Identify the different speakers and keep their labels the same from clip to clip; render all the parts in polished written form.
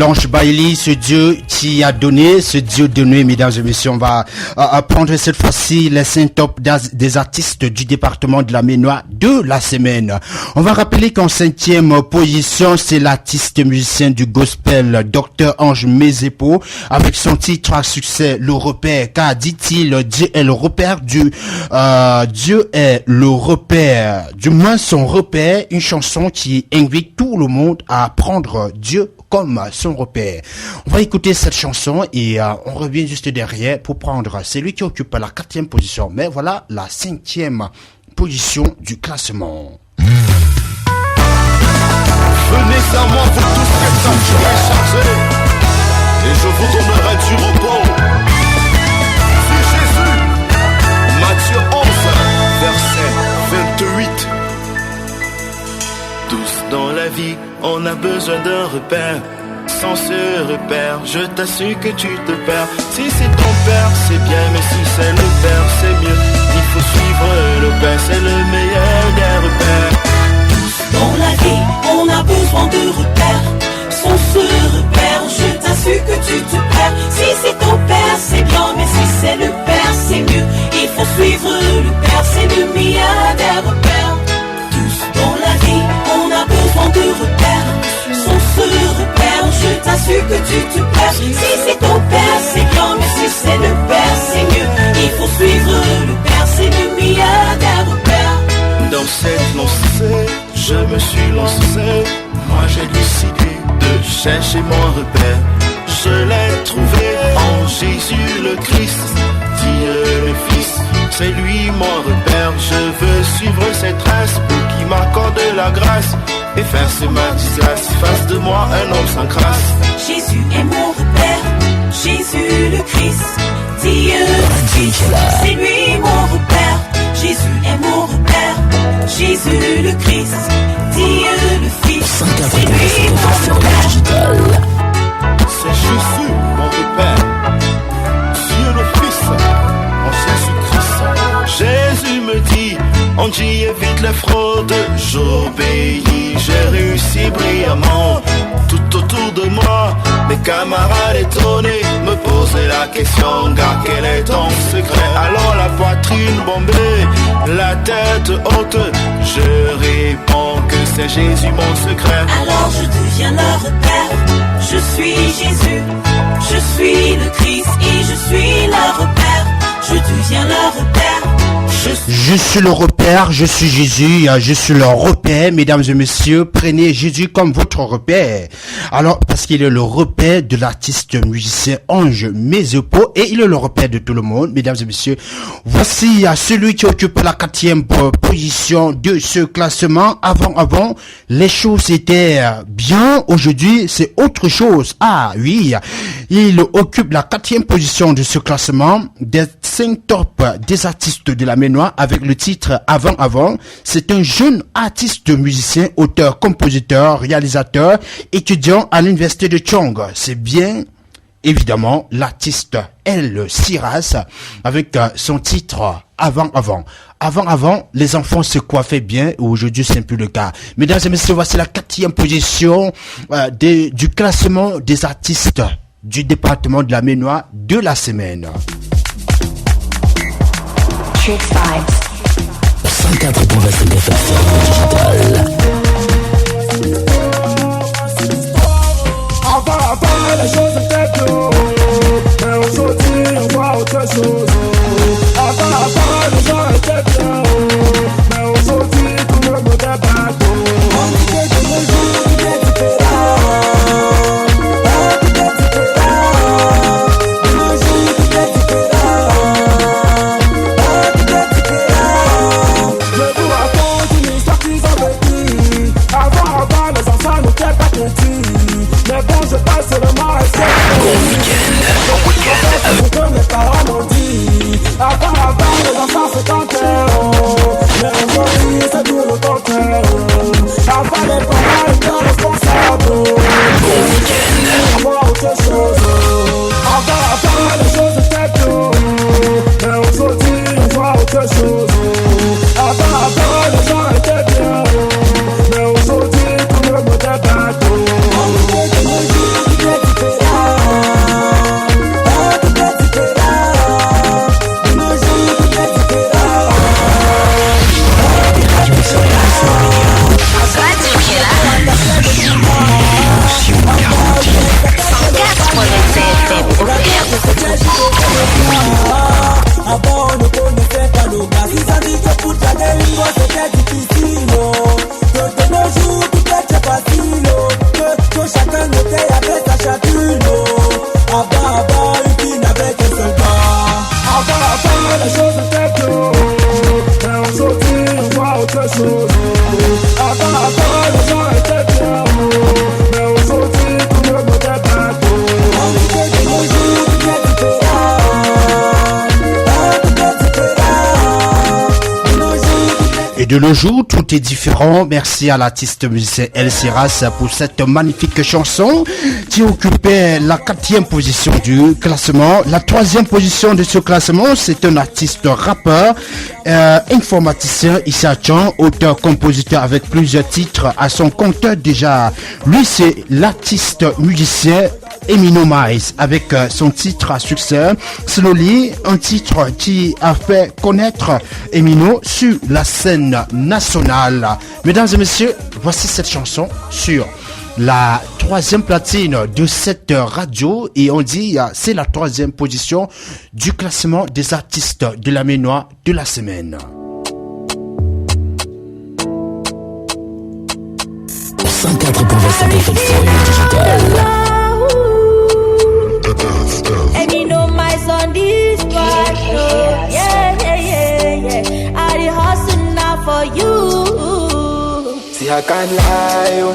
Speaker 1: Blanche Bailey, ce Dieu qui a donné, ce Dieu donné, mesdames et messieurs. On va prendre cette fois-ci les 5 top des artistes du département de la Ménois de la semaine. On va rappeler qu'en 5e position, c'est l'artiste musicien du gospel, Dr Ange Mézépo, avec son titre à succès, Le Repère. Car dit-il, Dieu est le repère Dieu est le repère, du moins son repère, une chanson qui invite tout le monde à prendre Dieu comme son repère. On va écouter cette chanson et on revient juste derrière pour prendre celui qui occupe la 4e position. Mais voilà la 5e position du classement.
Speaker 2: Venez à moi vous tous les sanctuaires chargés, et je vous donnerai du repos. C'est Jésus. Matthieu 11, verset 28. Tous dans la vie, on a besoin d'un repère. Sans ce repère, je t'assure que tu te perds. Si c'est ton père, c'est bien, mais si c'est le père, c'est mieux. Il faut suivre le père, c'est le meilleur des repères.
Speaker 3: Tous dans la vie, on a besoin de repères. Sans ce repère, je t'assure que tu te perds. Si c'est ton père, c'est bien, mais si c'est le père, c'est mieux. Il faut suivre le père, c'est le meilleur des repères. Tous dans la vie, on a besoin de repères. Sans ce repère, je t'assure que tu te perds. Si c'est ton père, c'est bien, mais si c'est le père, c'est mieux. Il faut suivre le père, c'est le meilleur des repères.
Speaker 2: Dans cette lancée, je me suis lancé. Moi j'ai décidé de chercher mon repère. Je l'ai trouvé en Jésus le Christ, Dieu le Fils. C'est lui mon repère. Je veux suivre ses traces pour qu'il m'accorde la grâce et faire ce ma disgrâce. Fasse de moi un homme sans grâce.
Speaker 3: Jésus est mon repère, Jésus le Christ, Dieu le Fils. C'est lui mon repère. Jésus est mon repère, Jésus le Christ, Dieu le Fils. C'est lui mon repère.
Speaker 2: C'est Jésus mon repère, Dieu le Fils, en Jésus-Christ. Jésus me dit, on dit évite les fraudes. J'obéis, j'ai réussi brillamment. Tout autour de moi, mes camarades étonnés me posaient la question, gars, quel est ton secret? Alors la poitrine bombée, la tête haute, je réponds que c'est Jésus mon secret.
Speaker 3: Alors je deviens leur repère. Je suis Jésus, je suis le Christ et je suis leur repère. Je deviens leur repère.
Speaker 1: Je suis le repère, je suis Jésus, je suis le repère, mesdames et messieurs, prenez Jésus comme votre repère. Alors, parce qu'il est le repère de l'artiste musicien Ange Mézépo et il est le repère de tout le monde, mesdames et messieurs. Voici celui qui occupe la 4e position de ce classement. Avant, les choses étaient bien, aujourd'hui c'est autre chose. Ah oui, il occupe la 4e position de ce classement des 5 top des artistes de la Ménois avec le titre Avant. C'est un jeune artiste musicien, auteur, compositeur, réalisateur, étudiant à l'université de Chong. C'est bien évidemment l'artiste El Siras avec son titre Avant. Les enfants se coiffaient bien, aujourd'hui c'est plus le cas. Mesdames et messieurs, voici la 4e position du classement des artistes du département de la Ménois de la semaine.
Speaker 4: Tricks Vibes.
Speaker 5: 104.5 FM digital.
Speaker 6: Avant, les choses étaient bien, mais aujourd'hui on voit autre chose. Avant, les gens étaient bien, mais aujourd'hui tout le monde est bateau. On dit que le jour est différent.
Speaker 5: Bon week-end.
Speaker 1: de nos jours, tout est différent. Merci à l'artiste musicien El Siras pour cette magnifique chanson qui occupait la 4e position du classement. La 3e position de ce classement, c'est un artiste rappeur, informaticien Issa Chan, auteur-compositeur avec plusieurs titres à son compteur déjà. Lui, c'est l'artiste musicien Emino Mice avec son titre à succès Slowly, un titre qui a fait connaître Emino sur la scène nationale. Mesdames et messieurs, voici cette chanson sur la 3e platine de cette radio et on dit c'est la 3e position du classement des artistes de la Ménois de la semaine.
Speaker 5: 104.5 FM digital.
Speaker 7: Emino Mice on this part, oh. Yeah. I dey hustle now for you.
Speaker 8: See, I can't lie, oh.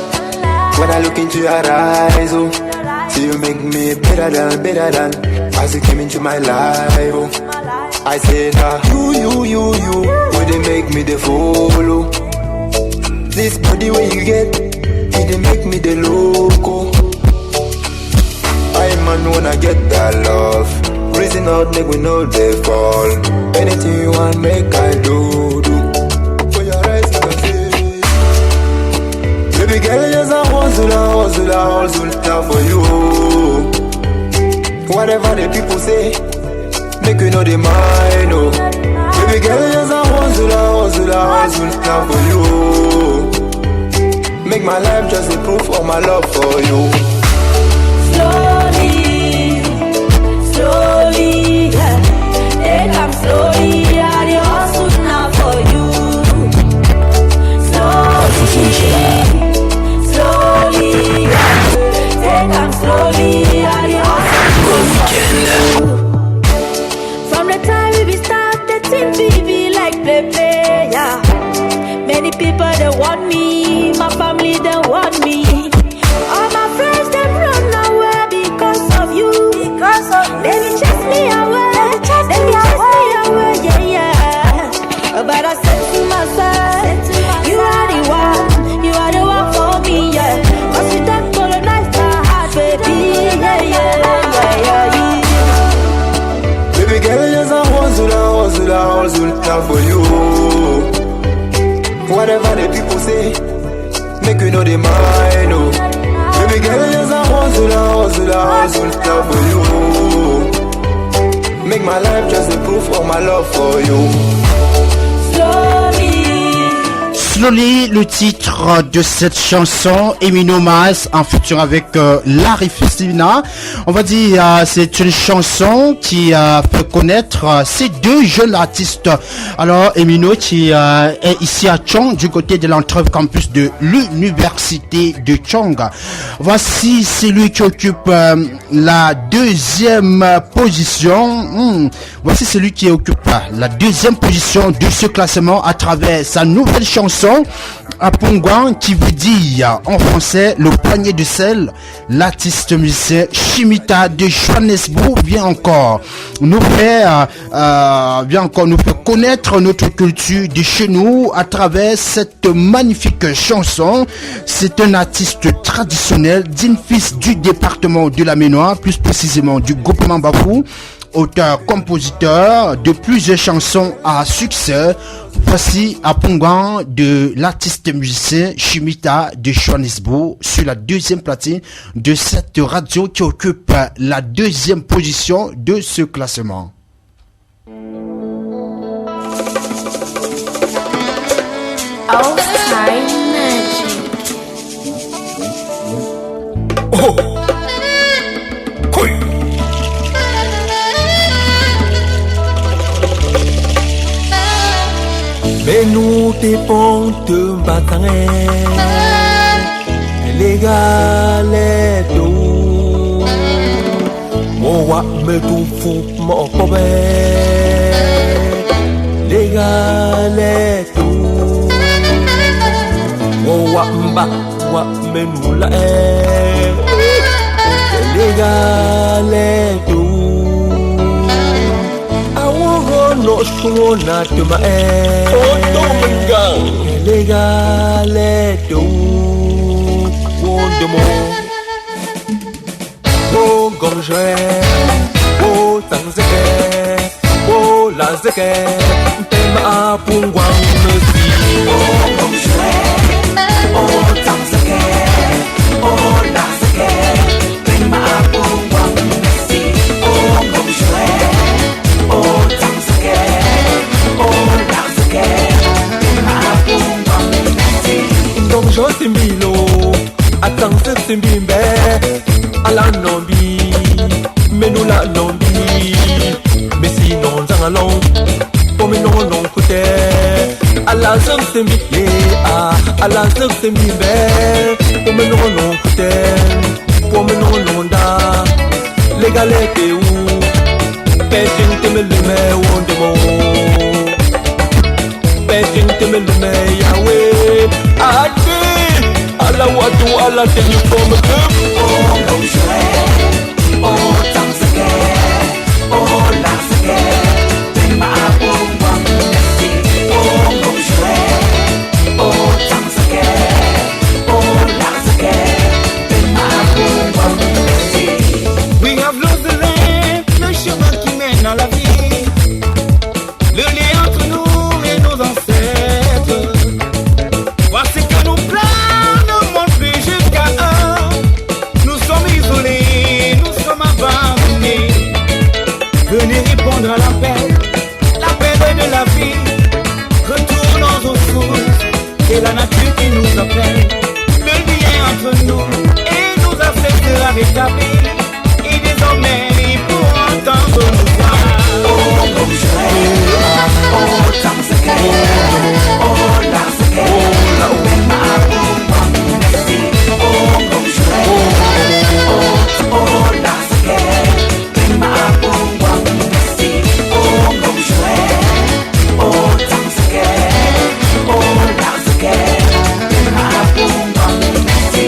Speaker 8: When I look into your eyes, oh. See, you make me better than as you came into my life, oh. I say, nah, you, where they make me the follow. This body where you get, it they make me the loco. I man wanna get that love. Reason out, make we know they fall. Anything you want, make I do. For your eyes, you can see. Baby girl, just a hustle now for you. Whatever the people say, make you know they mind, oh. Baby girl, just a hustle now for you. Make my life just a proof of my love for you.
Speaker 7: Slowly, yeah. Take 'em slowly, I dey hustle now for you. Slowly, yeah. Take 'em slowly, I dey hustle for you. From the time we be start, the thing be like play, yeah. Many people they want me, my family they want me. All my friends they run away because of you. They be chase me away, yeah. But I said to myself, you are the one for me, yeah. 'Cause you don't colonize my heart, baby, yeah.
Speaker 8: Baby girl, just a hustle now for you. Whatever the people say, make you know they mind, oh. Baby girl, just a hustle now for you. Make my life just a proof of my love for you.
Speaker 1: Slowly, le titre de cette chanson, Emino Mice en featuring avec Larry Festina. On va dire c'est une chanson qui fait connaître ces deux jeunes artistes. Alors Emino qui est ici à Chong du côté de l'entrée campus de l'université de Chong. Voici celui qui occupe la 2e position. Voici celui qui occupe la 2e position de ce classement à travers sa nouvelle chanson Apongwan qui veut dire en français le poignet de sel. L'artiste musicien Chimita de Johannesburg vient encore nous faire connaître notre culture de chez nous à travers cette magnifique chanson. C'est un artiste traditionnel d'une fils du département de la Ménois, plus précisément du groupement Bafou. Auteur-compositeur de plusieurs chansons à succès. Voici Apongwan de l'artiste musicien Chimita de Johannesburg sur la 2e platine de cette radio qui occupe la 2e position de ce classement.
Speaker 8: Mais nous t'es ponte batangé, les gars les dos, moi me tout fou mon pobe, les gars les dos, moi me nous la les gars les dos, I won't no
Speaker 9: Oshuna tuma legale do wondermo oh gomje oh tanzeke oh lazeke tema pungwang nesi oh gomje oh tanzeke oh lazeke tema pungwang nesi oh gomje oh tanzeke oh lazeke tema pungwang nesi gomje timbilo atang timbimbe ala nombi menula nombi mesi non zangalong pomi non non kute ala zang tembi ala zang tembi be pomi non non kute pomi non non da legale ke u peting temelume wondemo peting temelume yawe adi ala watu ala tenu pomi oh gomje oh tanzake oh lazake tema pungwang nesi oh gomje oh tanzake oh lazake tema pungwang nesi. We have lost the land, le chemin qui mène à la vie, le lien entre nous et nos ancêtres. Voici que nos plans ne montent plus jusqu'à un. Nous sommes isolés, nous sommes abandonnés. Venez répondre à l'appel de la vie. Retournons aux sources, c'est la nature qui nous appelle. Le lien entre nous et nos ancêtres a rétabli. Et désormais, ils pourront entendre nous voir. Oh, gomje, oh, tanzake, oh, lazake, tema pungwang nesi. Oh, gomje, oh, lazake, tema pungwang nesi. Oh, gomje, oh, tanzake, oh, lazake, tema pungwang nesi.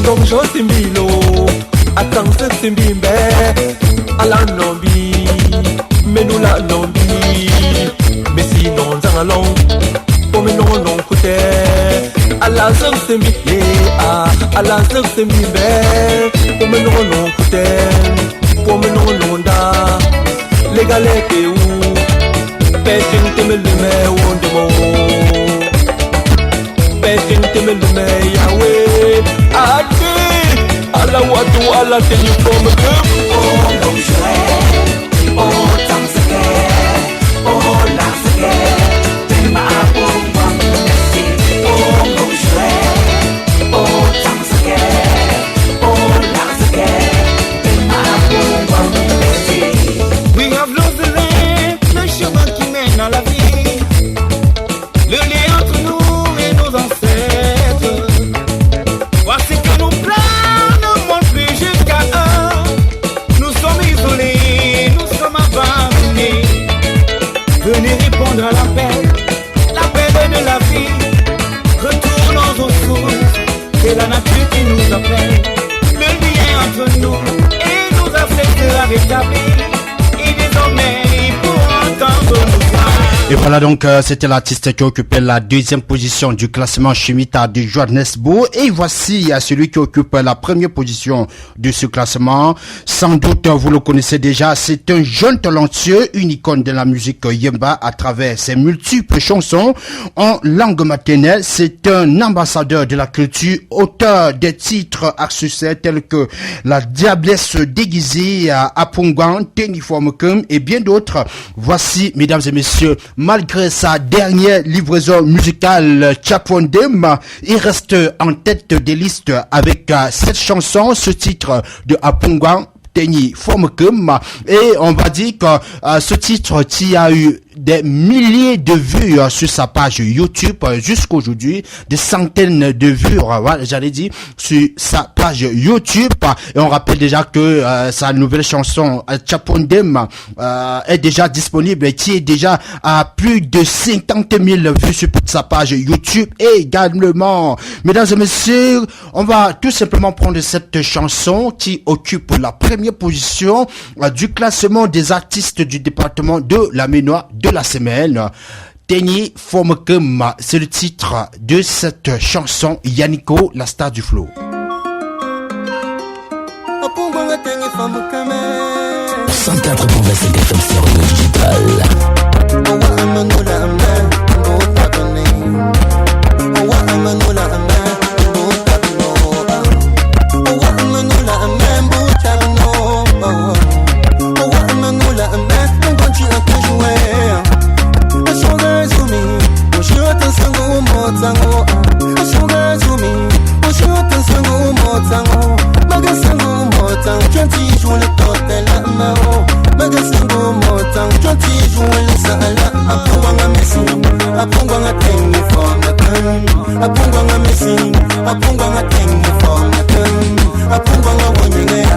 Speaker 9: Gomje timbilo atang timbimbe ala nombi menula nombi mesi non zangalong pomi non non kute ala zang tembi ala zang tembimbe pomi non non kute pomi non non da legale ke u peting temelume wondemo peting temelume yawe adi ala watu ala tenu pomi oh gomje oh tanzake oh lazake tema pungwang nesi oh gomje oh tanzake oh lazake tema pungwang nesi. We have lost the land, le chemin qui mène à la vie, le lien entre nous et nos ancêtres. Voici que nos plans ne montent plus jusqu'à un. Nous sommes isolés, nous sommes abandonnés. Venez répondre à l'appel de la vie. Retournons aux sources, c'est la nature qui nous appelle. Le lien entre nous et nos ancêtres a rétabli. Et désormais, ils pourront entendre nous voir.
Speaker 1: Et voilà donc, c'était l'artiste qui occupait la deuxième position du classement Chimita de Johannesburg. Et voici celui qui occupe la première position de ce classement. Sans doute, vous le connaissez déjà. C'est un jeune talentueux, une icône de la musique Yemba à travers ses multiples chansons en langue maternelle. C'est un ambassadeur de la culture, auteur des titres à succès tels que La Diablesse déguisée, Apungwan, Teniformekum et bien d'autres. Voici, mesdames et messieurs, malgré sa dernière livraison musicale Chapondem, il reste en tête des listes avec cette chanson, ce titre de Apungwan Teni Formekum. Et on va dire que ce titre qui a eu des milliers de vues sur sa page YouTube jusqu'aujourd'hui, des centaines de vues, j'allais dire, sur sa page YouTube. Et on rappelle déjà que sa nouvelle chanson Chapondem est déjà disponible et qui est déjà à plus de 50 000 vues sur sa page YouTube. Et également, mesdames et messieurs, on va tout simplement prendre cette chanson qui occupe la première position du classement des artistes du département de la Ménois de de la semaine. Tenny Formkem, c'est le titre de cette chanson. Yannico, la star du flow.
Speaker 5: 104.5 FM Stereo Digital.
Speaker 10: Apungwa nga tengi from the gun. Apungwa nga wanyenge.